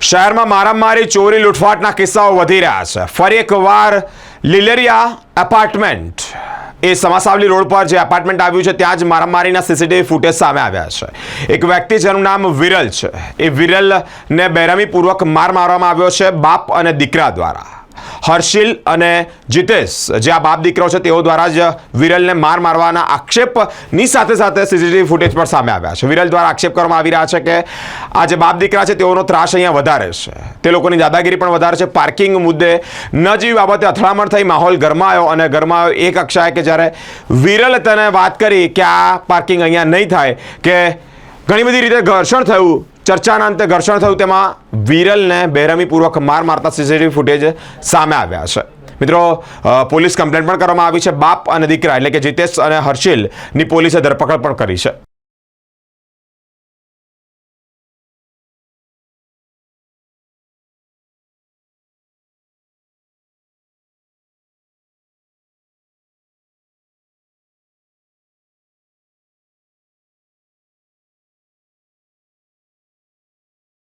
શહેરમાં મારામારી ચોરી લૂંટફાટના કિસ્સાઓ વધી રહ્યા છે. ફરી એકવાર લીલેરિયા એપાર્ટમેન્ટ એ સમાસાવલી રોડ પર જે એપાર્ટમેન્ટ આવ્યું છે ત્યાં જ મારામારીના સીસીટીવી ફૂટેજ સામે આવ્યા છે. એક વ્યક્તિ જેનું નામ વિરલ છે, એ વિરલને બેરમીપૂર્વક માર મારવામાં આવ્યો છે બાપ અને દીકરા દ્વારા. હર્ષિલ અને જીતેશ જે આ બાપ દીકરો છે તેઓ દ્વારા જ વિરલને માર મારવાના આક્ષેપની સાથે સાથે સીસીટીવી ફૂટેજ પણ સામે આવ્યા છે. વિરલ દ્વારા આક્ષેપ કરવામાં આવી રહ્યા છે કે આ જે બાપ દીકરા છે તેઓનો ત્રાસ અહીંયા વધારે છે, તે લોકોની દાદાગીરી પણ વધારે છે. પાર્કિંગ મુદ્દે ન જેવી બાબતે અથડામણ થઈ, માહોલ ગરમાયો અને ગરમાયો એ કક્ષાએ કે જ્યારે વિરલ તેને વાત કરી કે આ પાર્કિંગ અહીંયા નહીં થાય, કે ઘણી બધી રીતે ઘર્ષણ થયું, ચર્ચાના અંતે ઘર્ષણ થયું, તેમાં વિરલને બેરમીપૂર્વક માર મારતા સીસીટીવી ફૂટેજ સામે આવ્યા છે. મિત્રો, પોલીસ કમ્પ્લેન્ટ પણ કરવામાં આવી છે. બાપ અને દીકરા એટલે કે જીતેશ અને હર્ષિલની પોલીસે ધરપકડ પણ કરી છે.